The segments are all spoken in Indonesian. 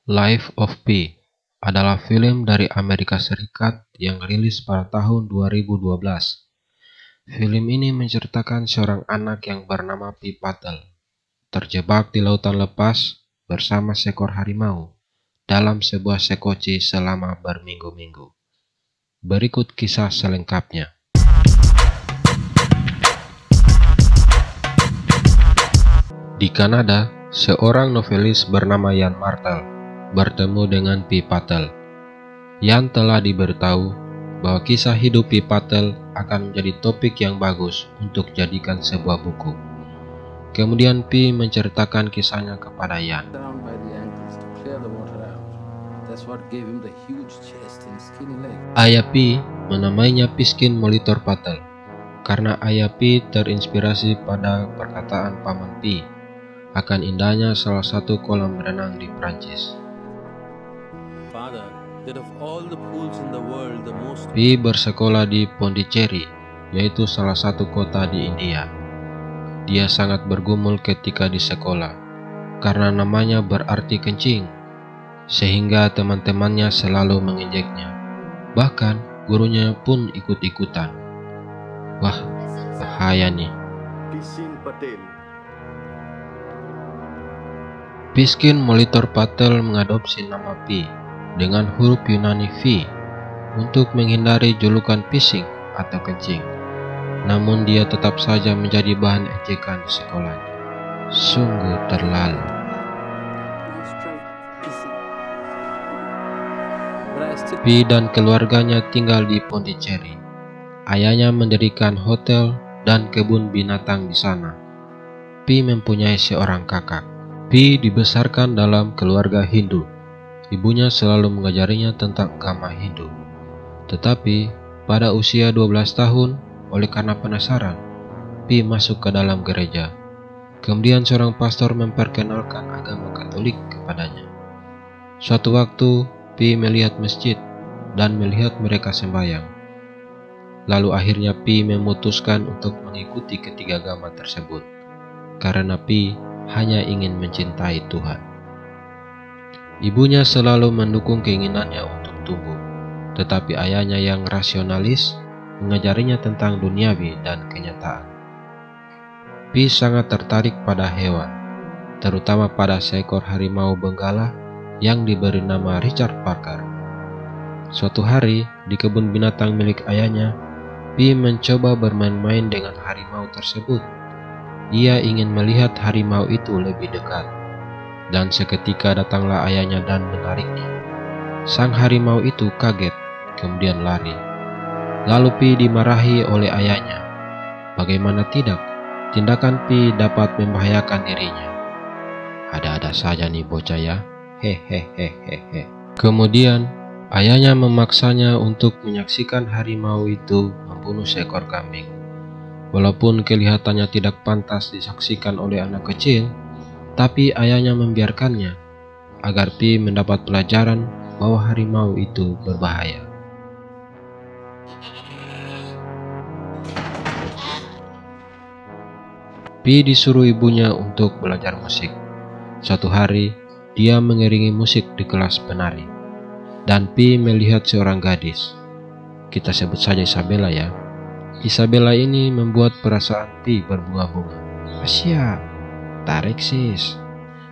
Life of Pi adalah film dari Amerika Serikat yang rilis pada tahun 2012. Film ini menceritakan seorang anak yang bernama Pi Patel, terjebak di lautan lepas bersama seekor harimau dalam sebuah sekoci selama berminggu-minggu. Berikut kisah selengkapnya. Di Kanada, seorang novelis bernama Yann Martel bertemu dengan Pi Patel. Yann telah diberitahu bahwa kisah hidup Pi Patel akan menjadi topik yang bagus untuk jadikan sebuah buku. Kemudian Pi menceritakan kisahnya kepada Yann. Ayah Pi menamainya Piskin Molitor Patel karena ayah Pi terinspirasi pada perkataan paman Pi akan indahnya salah satu kolam renang di Prancis. Pi bersekolah di Pondicherry, yaitu salah satu kota di India. Dia sangat bergumul ketika di sekolah, karena namanya berarti kencing, sehingga teman-temannya selalu menginjeknya. Bahkan gurunya pun ikut-ikutan. Wah, bahaya nih. Piskin Molitor Patel mengadopsi nama Pi dengan huruf Yunani V untuk menghindari julukan pising atau kencing. Namun dia tetap saja menjadi bahan ejekan di sekolahnya. Sungguh terlalu. Pi dan keluarganya tinggal di Pondicherry. Ayahnya mendirikan hotel dan kebun binatang di sana. Pi mempunyai seorang kakak. Pi dibesarkan dalam keluarga Hindu. Ibunya selalu mengajarinya tentang agama Hindu. Tetapi pada usia 12 tahun, oleh karena penasaran, Pi masuk ke dalam gereja. Kemudian seorang pastor memperkenalkan agama Katolik kepadanya. Suatu waktu, Pi melihat masjid dan melihat mereka sembahyang. Lalu akhirnya Pi memutuskan untuk mengikuti ketiga agama tersebut, karena Pi hanya ingin mencintai Tuhan. Ibunya selalu mendukung keinginannya untuk tumbuh, tetapi ayahnya yang rasionalis mengajarinya tentang duniawi dan kenyataan. Pi sangat tertarik pada hewan, terutama pada seekor harimau benggala yang diberi nama Richard Parker. Suatu hari di kebun binatang milik ayahnya, Pi mencoba bermain-main dengan harimau tersebut. Ia ingin melihat harimau itu lebih dekat. Dan seketika datanglah ayahnya dan menariknya. Sang harimau itu kaget, kemudian lari. Lalu Pi dimarahi oleh ayahnya. Bagaimana tidak, tindakan Pi dapat membahayakan dirinya. Ada-ada saja nih bocah ya, hehehehehe. Kemudian ayahnya memaksanya untuk menyaksikan harimau itu membunuh seekor kambing. Walaupun kelihatannya tidak pantas disaksikan oleh anak kecil, tapi ayahnya membiarkannya agar Pi mendapat pelajaran bahwa harimau itu berbahaya. Pi disuruh ibunya untuk belajar musik. Suatu hari, dia mengiringi musik di kelas penari, dan Pi melihat seorang gadis. Kita sebut saja Isabella ya. Isabella ini membuat perasaan Pi berbunga-bunga. Siap. Tarik sis.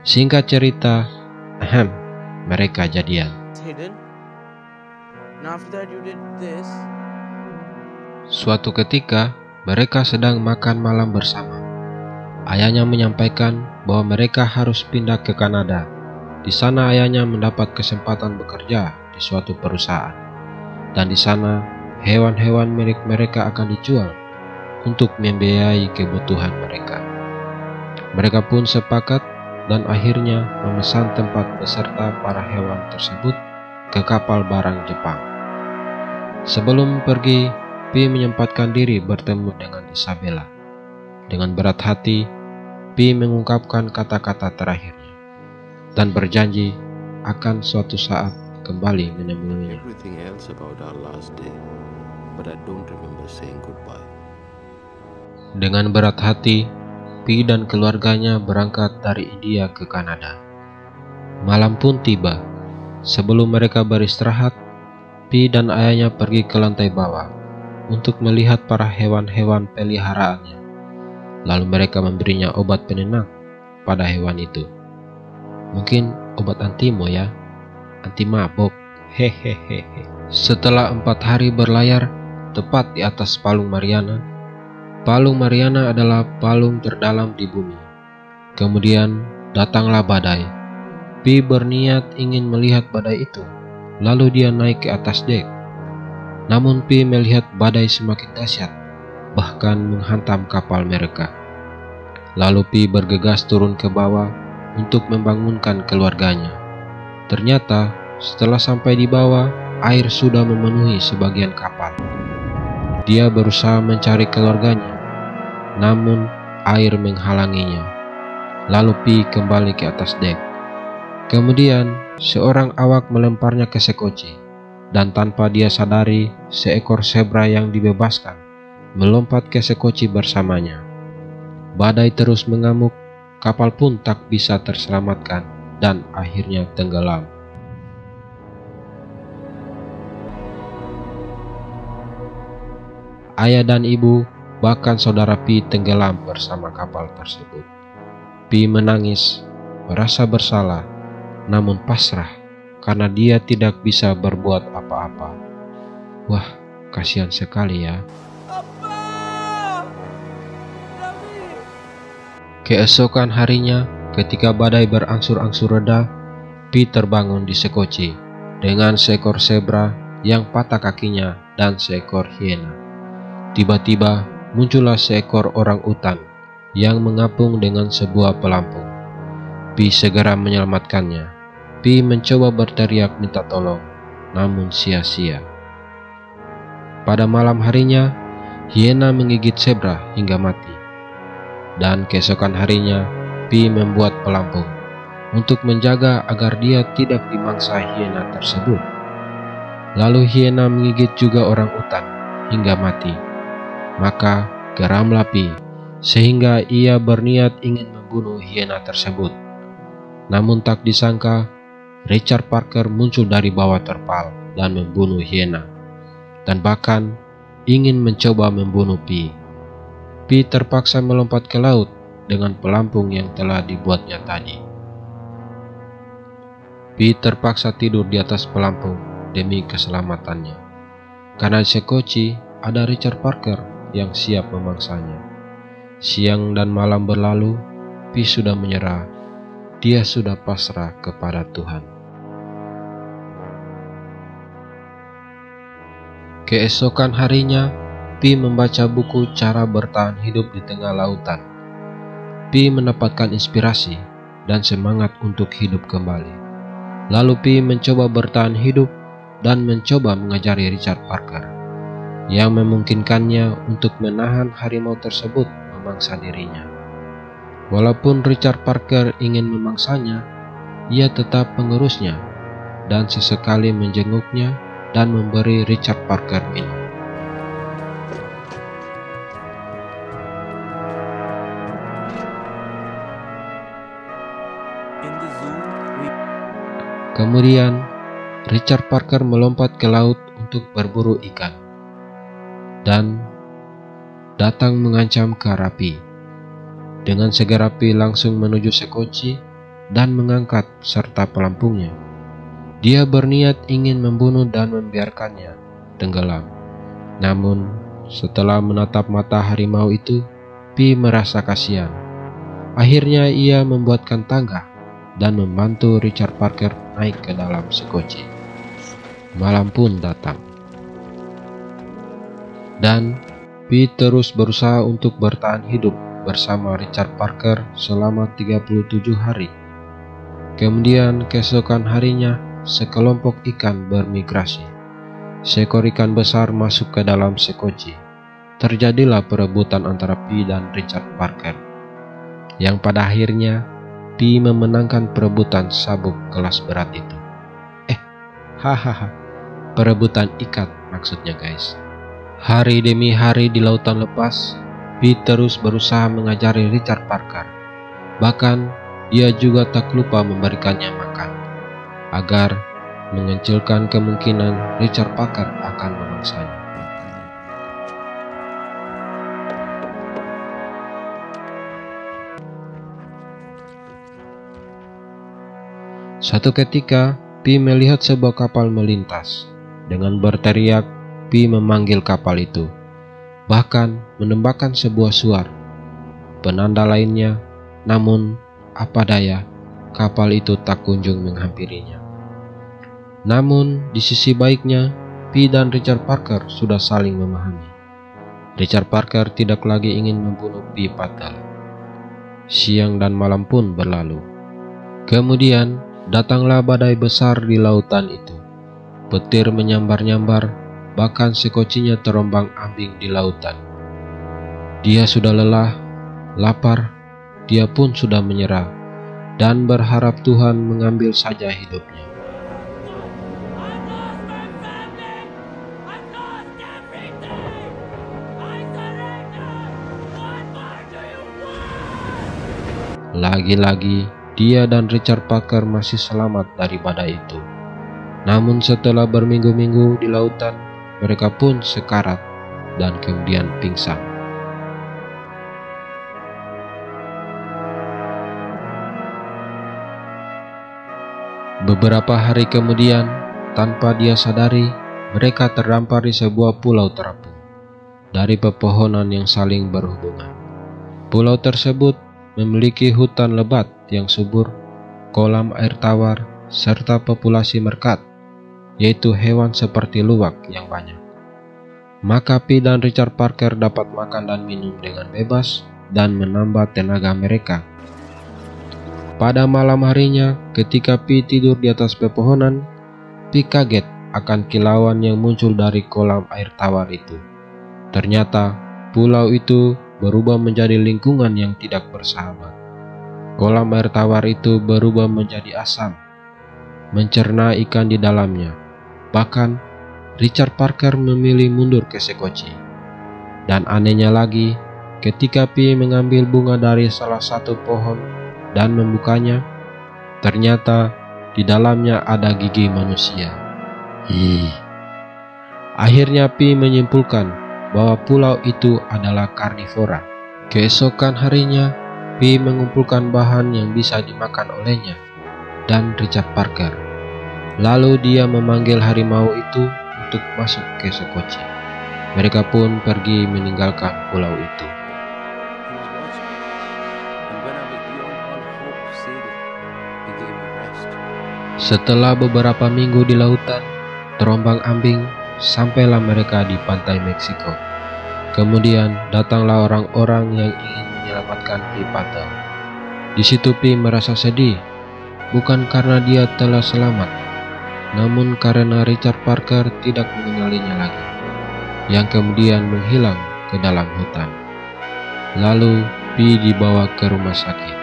Singkat cerita, mereka jadian. Suatu ketika, mereka sedang makan malam bersama. Ayahnya menyampaikan bahwa mereka harus pindah ke Kanada. Di sana ayahnya mendapat kesempatan bekerja di suatu perusahaan. Dan di sana, hewan-hewan milik mereka akan dijual untuk membiayai kebutuhan mereka. Mereka pun sepakat dan akhirnya memesan tempat beserta para hewan tersebut ke kapal barang Jepang. Sebelum pergi, Pi menyempatkan diri bertemu dengan Isabella. Dengan berat hati, Pi mengungkapkan kata-kata terakhirnya dan berjanji akan suatu saat kembali menemuinya. Dengan berat hati, Pi dan keluarganya berangkat dari India ke Kanada. Malam pun tiba. Sebelum mereka beristirahat, Pi dan ayahnya pergi ke lantai bawah untuk melihat para hewan-hewan peliharaannya. Lalu mereka memberinya obat penenang pada hewan itu. Mungkin obat antimo ya, anti mabok. Hehehe. Setelah 4 hari berlayar tepat di atas Palung Mariana. Palung Mariana adalah palung terdalam di bumi. Kemudian datanglah badai. Pi berniat ingin melihat badai itu. Lalu dia naik ke atas dek. Namun Pi melihat badai semakin dahsyat, bahkan menghantam kapal mereka. Lalu Pi bergegas turun ke bawah untuk membangunkan keluarganya. Ternyata setelah sampai di bawah, air sudah memenuhi sebagian kapal. Dia berusaha mencari keluarganya, namun air menghalanginya. Lalu Pi kembali ke atas dek. Kemudian seorang awak melemparnya ke sekoci, dan tanpa dia sadari, seekor zebra yang dibebaskan melompat ke sekoci bersamanya. Badai terus mengamuk, kapal pun tak bisa terselamatkan dan akhirnya tenggelam. Ayah dan ibu, bahkan saudara Pi tenggelam bersama kapal tersebut. Pi menangis, merasa bersalah, namun pasrah karena dia tidak bisa berbuat apa-apa. Wah, kasihan sekali ya. Keesokan harinya, ketika badai berangsur-angsur reda, Pi terbangun di sekoci dengan seekor zebra yang patah kakinya dan seekor hiena. Tiba-tiba muncullah seekor orang utan yang mengapung dengan sebuah pelampung. Pi segera menyelamatkannya. Pi mencoba berteriak minta tolong, namun sia-sia. Pada malam harinya, hiena menggigit zebra hingga mati. Dan keesokan harinya, Pi membuat pelampung untuk menjaga agar dia tidak dimangsa hiena tersebut. Lalu hiena menggigit juga orang utan hingga mati. Maka geramlah Pi, sehingga ia berniat ingin membunuh hiena tersebut. Namun tak disangka, Richard Parker muncul dari bawah terpal dan membunuh hiena, dan bahkan ingin mencoba membunuh Pi. Pi terpaksa melompat ke laut dengan pelampung yang telah dibuatnya tadi. Pi terpaksa tidur di atas pelampung demi keselamatannya, karena di sekoci ada Richard Parker yang siap memangsanya. Siang dan malam berlalu, Pi sudah menyerah. Dia sudah pasrah kepada Tuhan. Keesokan harinya, Pi membaca buku cara bertahan hidup di tengah lautan. Pi mendapatkan inspirasi dan semangat untuk hidup kembali. Lalu Pi mencoba bertahan hidup dan mencoba mengajari Richard Parker, yang memungkinkannya untuk menahan harimau tersebut memangsa dirinya. Walaupun Richard Parker ingin memangsanya, ia tetap mengurusnya dan sesekali menjenguknya dan memberi Richard Parker minum. Kemudian, Richard Parker melompat ke laut untuk berburu ikan dan datang mengancam ke arah Pi. Dengan segera Pi langsung menuju sekoci dan mengangkat serta pelampungnya. Dia berniat ingin membunuh dan membiarkannya tenggelam. Namun, setelah menatap mata harimau itu, Pi merasa kasihan. Akhirnya ia membuatkan tangga dan membantu Richard Parker naik ke dalam sekoci. Malam pun datang. Dan Pi terus berusaha untuk bertahan hidup bersama Richard Parker selama 37 hari. Kemudian keesokan harinya, sekelompok ikan bermigrasi. Seekor ikan besar masuk ke dalam sekoci. Terjadilah perebutan antara Pi dan Richard Parker, yang pada akhirnya Pi memenangkan perebutan sabuk kelas berat itu. Hahaha, perebutan ikan maksudnya guys. Hari demi hari di lautan lepas, Pi terus berusaha mengajari Richard Parker. Bahkan ia juga tak lupa memberikannya makan. agar mengecilkan kemungkinan Richard Parker akan memangsanya. Suatu ketika, Pi melihat sebuah kapal melintas. Dengan berteriak, Pi memanggil kapal itu, bahkan menembakkan sebuah suar. Penanda lainnya, namun apa daya, kapal itu tak kunjung menghampirinya. Namun, di sisi baiknya, Pi dan Richard Parker sudah saling memahami. Richard Parker tidak lagi ingin membunuh Pi Patel. Siang dan malam pun berlalu. Kemudian, datanglah badai besar di lautan itu. Petir menyambar-nyambar, bahkan sekocinya terombang-ambing di lautan. Dia sudah lelah, lapar, dia pun sudah menyerah, dan berharap Tuhan mengambil saja hidupnya. Lagi-lagi, dia dan Richard Parker masih selamat dari badai itu. Namun setelah berminggu-minggu di lautan, mereka pun sekarat dan kemudian pingsan. Beberapa hari kemudian, tanpa dia sadari, mereka terdampar di sebuah pulau terapung dari pepohonan yang saling berhubungan. Pulau tersebut memiliki hutan lebat yang subur, kolam air tawar, serta populasi meerkat, yaitu hewan seperti luwak yang banyak. Maka Pi dan Richard Parker dapat makan dan minum dengan bebas dan menambah tenaga mereka. Pada malam harinya, ketika Pi tidur di atas pepohonan, Pi kaget akan kilauan yang muncul dari kolam air tawar itu. Ternyata, pulau itu berubah menjadi lingkungan yang tidak bersahabat. Kolam air tawar itu berubah menjadi asam, mencerna ikan di dalamnya. Bahkan, Richard Parker memilih mundur ke sekoci. Dan anehnya lagi, ketika Pi mengambil bunga dari salah satu pohon dan membukanya, ternyata di dalamnya ada gigi manusia. Akhirnya Pi menyimpulkan bahwa pulau itu adalah karnivora. Keesokan harinya, Pi mengumpulkan bahan yang bisa dimakan olehnya dan Richard Parker. Lalu dia memanggil harimau itu untuk masuk ke sekoci. Mereka pun pergi meninggalkan pulau itu. Setelah beberapa minggu di lautan, terombang-ambing, sampailah mereka di pantai Meksiko. Kemudian datanglah orang-orang yang ingin menyelamatkan Pi Patel. Di situ Pi merasa sedih, bukan karena dia telah selamat, namun karena Richard Parker tidak mengenalinya lagi, yang kemudian menghilang ke dalam hutan. Lalu Pi dibawa ke rumah sakit.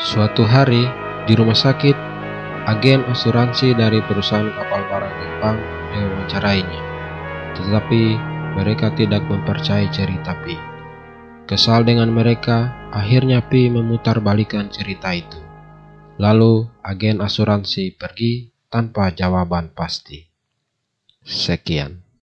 Suatu hari di rumah sakit, agen asuransi dari perusahaan kapal barang Jepang mewawancarainya. Tetapi mereka tidak mempercayai cerita Pi. Kesal dengan mereka, akhirnya Pi memutarbalikkan cerita itu. Lalu agen asuransi pergi tanpa jawaban pasti. Sekian.